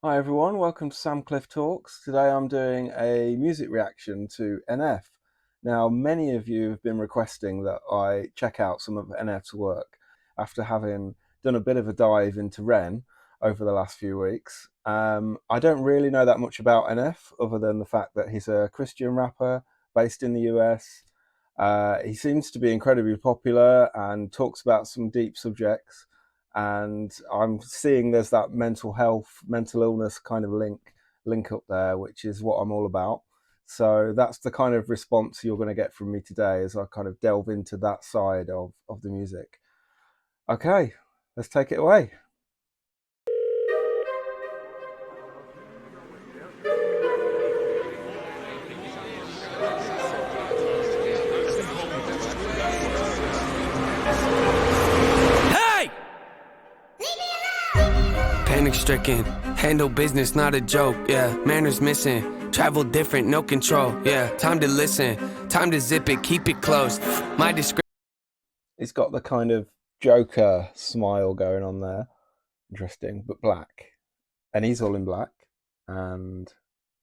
Hi everyone, welcome to Sam Cliff Talks. Today I'm doing a music reaction to NF. Now, many of you have been requesting that I check out some of NF's work after having done a bit of a dive into Ren over the last few weeks. I don't really know that much about NF other than the fact that he's a Christian rapper based in the US. He seems to be incredibly popular and talks about some deep subjects, and I'm seeing there's that mental health, mental illness kind of link up there, which is what I'm all about. So that's the kind of response you're going to get from me today as I kind of delve into that side of the music. Okay, let's take it away. Hey! Panic stricken, handle business, not a joke, yeah. Manners missing, travel different, no control, yeah. Time to listen, time to zip it, keep it close. My description. It's got the kind of Joker smile going on there. Interesting, but black. And he's all in black and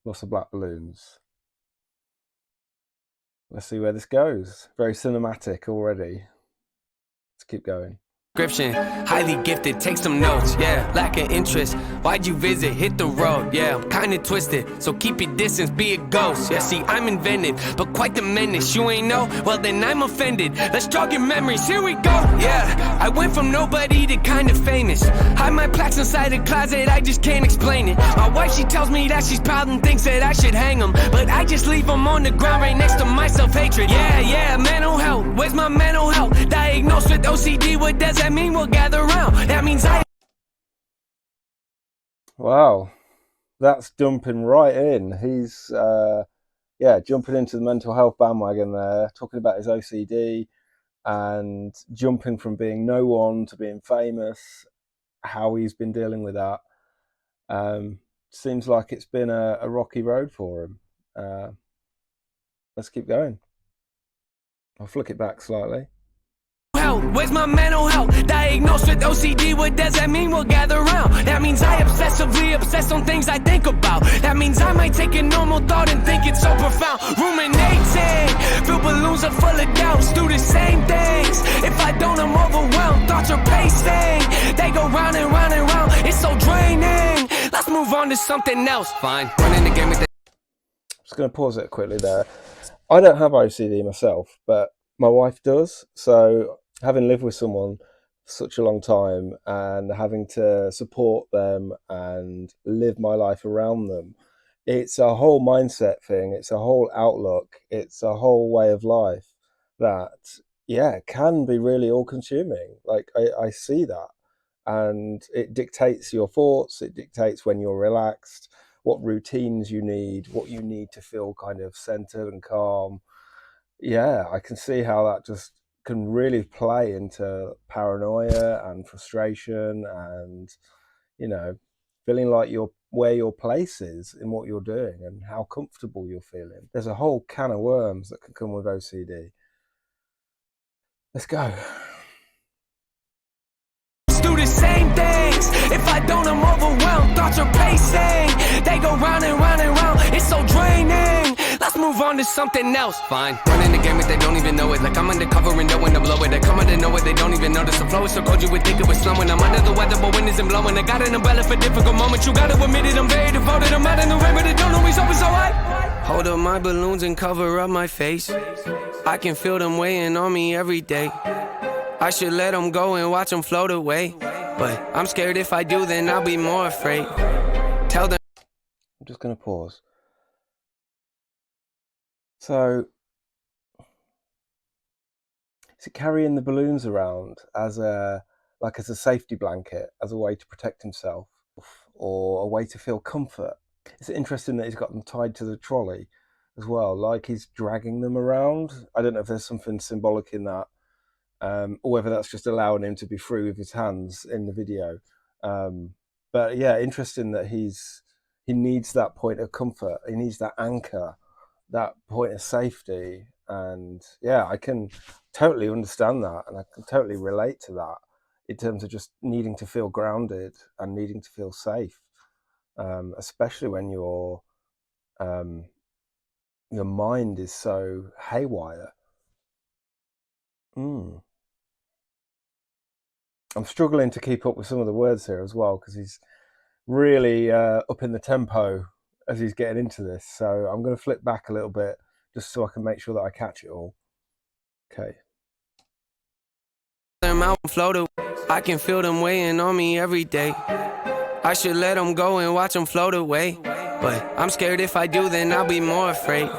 lots of black balloons. Let's see where this goes. Very cinematic already. Let's keep going. Highly gifted, take some notes, yeah. Lack of interest, why'd you visit? Hit the road, yeah. I'm kinda twisted, so keep your distance, be a ghost. Yeah, see, I'm invented, but quite the menace. You ain't know? Well, then I'm offended. Let's jog your memories, here we go, yeah. I went from nobody to kind of famous. Hide my plaques inside a closet, I just can't explain it. My wife, she tells me that she's proud and thinks that I should hang them, but I just leave them on the ground right next to my self-hatred. Yeah, mental health, where's my mental health? Diagnosed with OCD, what does that mean? We'll gather around. That means Wow, that's jumping right in. He's jumping into the mental health bandwagon there, talking about his OCD and jumping from being no one to being famous, how he's been dealing with that. Seems like it's been a rocky road for him. Let's keep going. I'll flick it back slightly. Where's my mental health? Diagnosed with OCD, what does that mean? We'll gather around. That means I obsessively obsess on things I think about. That means I might take a normal thought and think it's so profound. Ruminating, feel balloons are full of doubts. Do the same things. If I don't, I'm overwhelmed. Thoughts are pacing, they go round and round and round. It's so draining. Let's move on to something else. Fine, running the game with the. Just going to pause it quickly there. I don't have OCD myself, but my wife does. So having lived with someone for such a long time and having to support them and live my life around them, it's a whole mindset thing. It's a whole outlook. It's a whole way of life that, yeah, can be really all consuming. Like I see that, and it dictates your thoughts. It dictates when you're relaxed, what routines you need, what you need to feel kind of centered and calm. Yeah, I can see how that just can really play into paranoia and frustration and, you know, feeling like you're where your place is in what you're doing and how comfortable you're feeling. There's a whole can of worms that can come with OCD. Let's go. Do the same things. If I don't, I'm overwhelmed. Thoughts are pacing, they go round and round and round. It's so draining. Let's move on to something else. Fine, running the game if they don't even know it. Like I'm undercover and knowing to blow it. I come out of nowhere, they don't even notice. The flow is so cold you would think it was snowing. I'm under the weather, but wind isn't blowing. I got an umbrella for difficult moments. You gotta admit it, I'm very devoted. I'm out in the rain, but it don't always open so high. Hold up my balloons and cover up my face. I can feel them weighing on me every day. I should let them go and watch them float away, but I'm scared if I do, then I'll be more afraid. Tell them. I'm just going to pause. So, is it carrying the balloons around as as a safety blanket, as a way to protect himself, or a way to feel comfort? It's interesting that he's got them tied to the trolley as well, like he's dragging them around. I don't know if there's something symbolic in that, or whether that's just allowing him to be free with his hands in the video. But yeah, interesting that he needs that point of comfort. He needs that anchor, that point of safety. And yeah, I can totally understand that, and I can totally relate to that in terms of just needing to feel grounded and needing to feel safe. especially when your mind is so haywire. I'm struggling to keep up with some of the words here as well, because he's really up in the tempo as he's getting into this. So I'm going to flip back a little bit just so I can make sure that I catch it all. Okay. I can feel them weighing on me every day. I should let them go and watch them float away. But I'm scared if I do, then I'll be more afraid.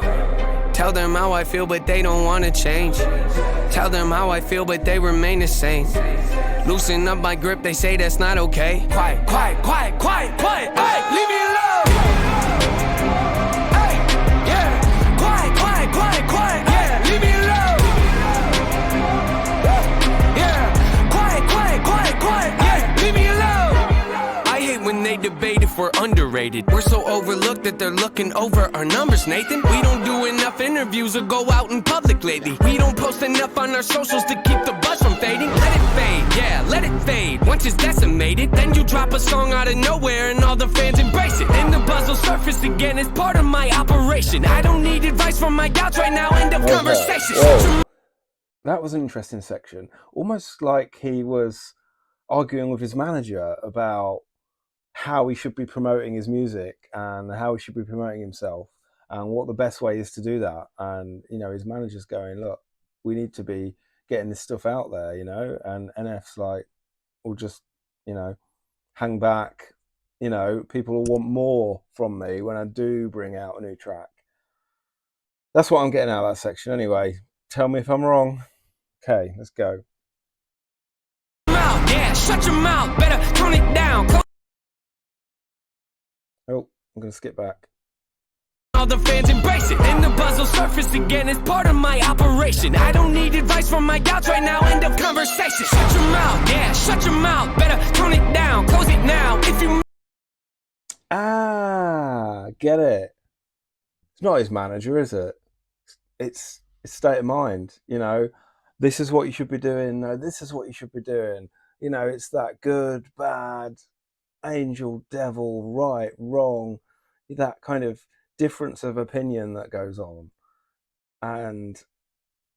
Tell them how I feel, but they don't want to change. Tell them how I feel, but they remain the same. Loosen up my grip, they say that's not okay. Quiet, quiet, quiet, quiet, quiet. Hey, leave me alone. Hey, yeah. Quiet, quiet, quiet, quiet. Yeah, leave me alone. Yeah. Quiet, quiet, quiet, quiet. Yeah, leave me alone. I hate when they debate if we're underrated. We're so overlooked that they're looking over our numbers, Nathan. We don't do enough interviews or go out in public lately. We don't post enough on our socials to keep the buzz from fading. Let it fade, yeah, let it fade. Once it's decimated, then you drop a song out of nowhere and all the fans embrace it. Then the buzz will surface again as part of my operation. I don't need advice from my doubts right now. End of conversation. That was an interesting section. Almost like he was arguing with his manager about how he should be promoting his music and how he should be promoting himself and what the best way is to do that. And, his manager's going, look, we need to be getting this stuff out there, and NF's like, we'll just, hang back, people will want more from me when I do bring out a new track. That's what I'm getting out of that section anyway. Tell me if I'm wrong. Okay, let's go. Yeah, shut your mouth, better tone it down. Oh, I'm going to skip back. All the fans embrace it, and the buzz will surface again as part of my operation. I don't need advice from my doubts right now. End of conversation. Shut your mouth, yeah, shut your mouth. Better tone it down, close it now. If you get it. It's not his manager, is it? It's state of mind. This is what you should be doing. No, this is what you should be doing. It's that good, bad, angel, devil, right, wrong, that kind of difference of opinion that goes on. And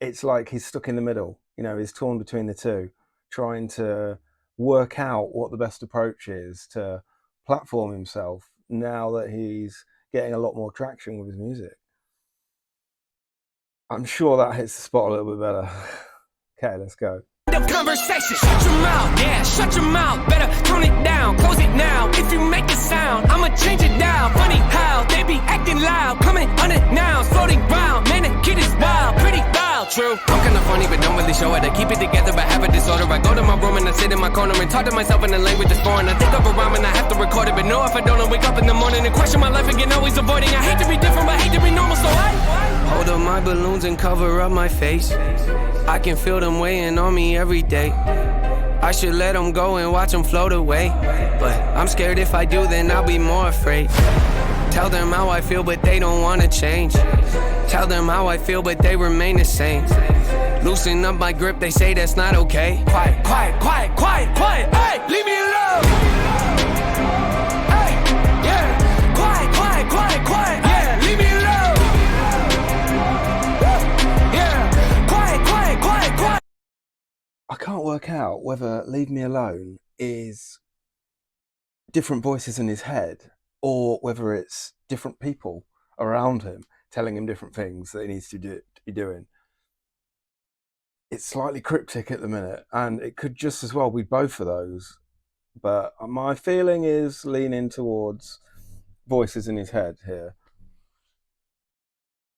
it's like he's stuck in the middle. He's torn between the two, trying to work out what the best approach is to platform himself now that he's getting a lot more traction with his music. I'm sure that hits the spot a little bit better. Okay, let's go. Conversation. Shut your mouth, yeah, shut your mouth. Better tone it down, close it now. If you make a sound, I'ma change it down. Funny how they be acting loud, coming unannounced, floating round. Man, the kid is wild, pretty wild, true. I'm kinda funny, but don't really show it. I keep it together, but have a disorder. I go to my room and I sit in my corner and talk to myself in a language that's foreign. I think of a rhyme and I have to record it, but no, if I don't, I wake up in the morning and question my life again, always avoiding. I hate to be different, but hate to be normal, so I hold up my balloons and cover up my face. I can feel them weighing on me every day. I should let them go and watch them float away. But I'm scared if I do, then I'll be more afraid. Tell them how I feel, but they don't want to change. Tell them how I feel, but they remain the same. Loosen up my grip, they say that's not okay. Quiet, quiet, quiet, quiet, quiet. Hey, leave me alone. Hey, yeah. Quiet, quiet, quiet, quiet. Yeah, leave me alone. I can't work out whether Leave Me Alone is different voices in his head or whether it's different people around him telling him different things that he needs to be doing. It's slightly cryptic at the minute, and it could just as well be both of those. But my feeling is leaning towards voices in his head here.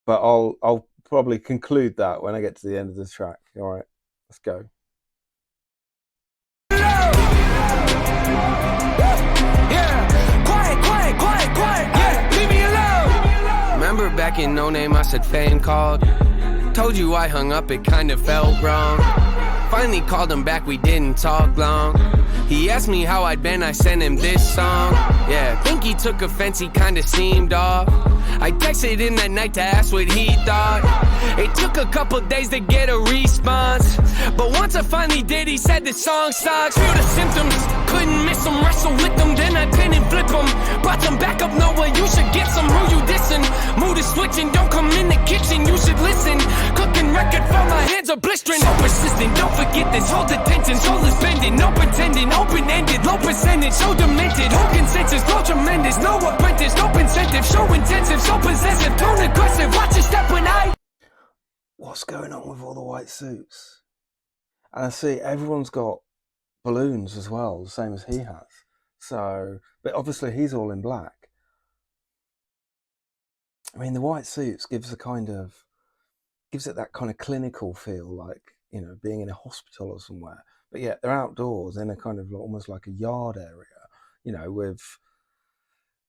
But I'll probably conclude that when I get to the end of this track. All right, let's go. Remember back in No Name, I said fame called. Told you I hung up, it kinda felt wrong. Finally called him back, we didn't talk long. He asked me how I'd been, I sent him this song. Yeah, think he took offense, he kinda seemed off. I texted him that night to ask what he thought. It took a couple days to get a response, but once I finally did, he said the song sucks. Feel the symptoms, couldn't miss him, wrestle with them, then I pin and flip him. Brought some back up, Noah, you should get some. Who you dissing? Mood is switching, don't come in the kitchen, you should listen. Cooking record for my hands are blistering. So persistent, don't forget this, hold attention. Soul is bending, no pretending, open-ended, low percentage, so demented. Whole consensus, flow tremendous, no apprentice, no incentive, show intensive, so possessive, tone aggressive, watch your step when I... What's going on with all the white suits? And I see everyone's got balloons as well, the same as he has. So, but obviously he's all in black. I mean, the white suits gives it that kind of clinical feel, like, you know, being in a hospital or somewhere. But yet they're outdoors in a kind of almost like a yard area, you know, with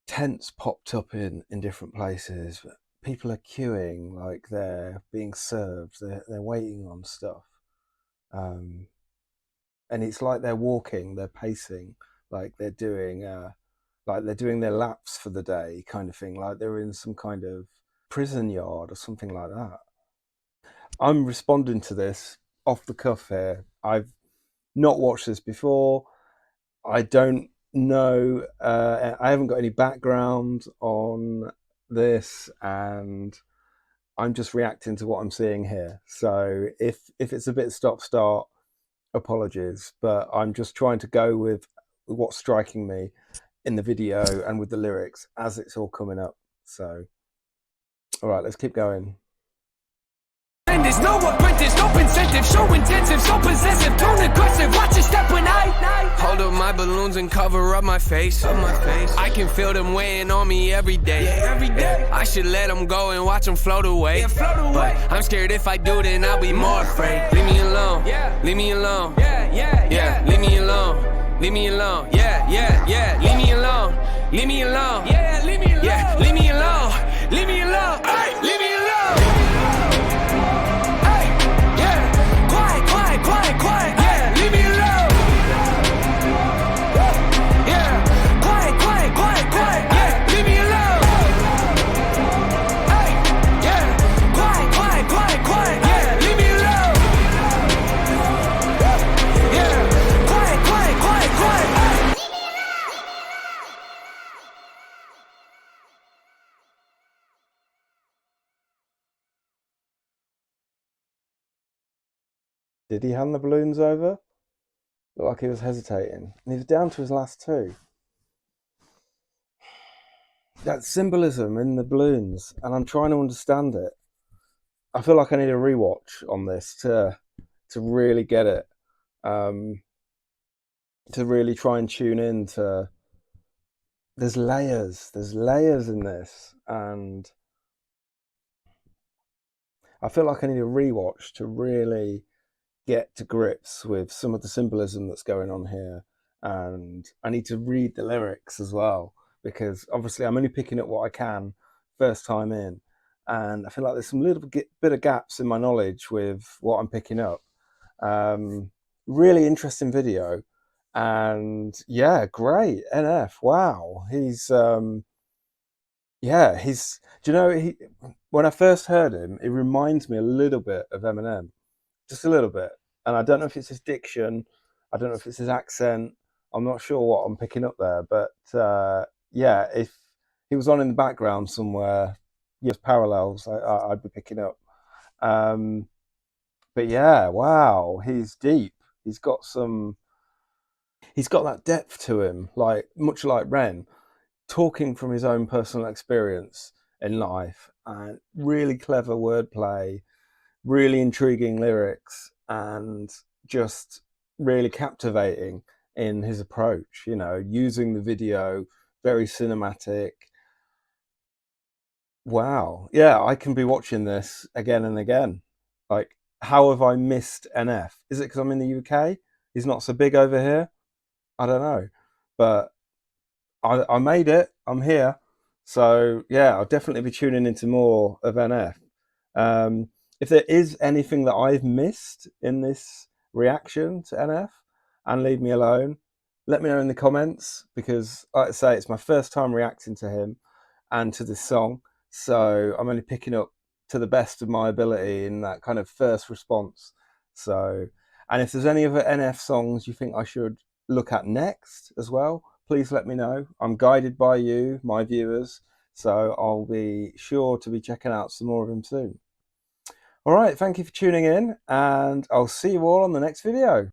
tents popped up in different places. People are queuing, like they're being served, they're waiting on stuff. And it's like they're walking, they're pacing, like they're doing their laps for the day kind of thing, like they're in some kind of prison yard or something like that. I'm responding to this off the cuff here. I've not watched this before. I don't know. I haven't got any background on this, and I'm just reacting to what I'm seeing here. So if it's a bit stop-start, apologies, but I'm just trying to go with what's striking me in the video and with the lyrics as it's all coming up. So, all right, let's keep going. There's no apprentice, no incentive, show intensive, so possessive, tone aggressive, watch your step when I hold up my balloons and cover up my face. I can feel them weighing on me every day. I should let them go and watch them float away. But I'm scared if I do, then I'll be more afraid. Leave me alone, leave me alone, yeah, leave me alone, leave me alone, yeah, leave me alone, leave me alone, yeah, leave me alone, leave me alone, hey, leave me alone. Quiet, yeah, leave me alone. Yeah, quiet, yeah, leave me alone. Hey, yeah, quiet, yeah, leave me alone. Yeah, quiet. Did he hand the balloons over? Looked like he was hesitating. And he was down to his last two. That symbolism in the balloons, and I'm trying to understand it. I feel like I need a rewatch on this to really get it. To really try and tune in to... There's layers in this, and I feel like I need a rewatch to really get to grips with some of the symbolism that's going on here, and I need to read the lyrics as well, because obviously I'm only picking up what I can first time in, and I feel like there's some little bit of gaps in my knowledge with what I'm picking up. Really interesting video, and yeah, great. NF, wow, he's do you know, when I first heard him, it reminds me a little bit of Eminem. Just a little bit. And I don't know if it's his diction, I don't know if it's his accent, I'm not sure what I'm picking up there, but yeah, if he was on in the background somewhere, yes, parallels I'd be picking up. But yeah, wow, he's deep. He's got that depth to him, like much like Ren, talking from his own personal experience in life, and really clever wordplay, really intriguing lyrics, and just really captivating in his approach, you know, using the video, very cinematic. Wow. Yeah, I can be watching this again and again. Like, how have I missed NF? Is it because I'm in the UK? He's not so big over here? I don't know. But I made it. I'm here. So, yeah, I'll definitely be tuning into more of NF. If there is anything that I've missed in this reaction to NF and Leave Me Alone, let me know in the comments, because like I say, it's my first time reacting to him and to this song, so I'm only picking up to the best of my ability in that kind of first response. So, and if there's any other NF songs you think I should look at next as well, please let me know. I'm guided by you, my viewers, so I'll be sure to be checking out some more of him soon. All right, thank you for tuning in, and I'll see you all on the next video.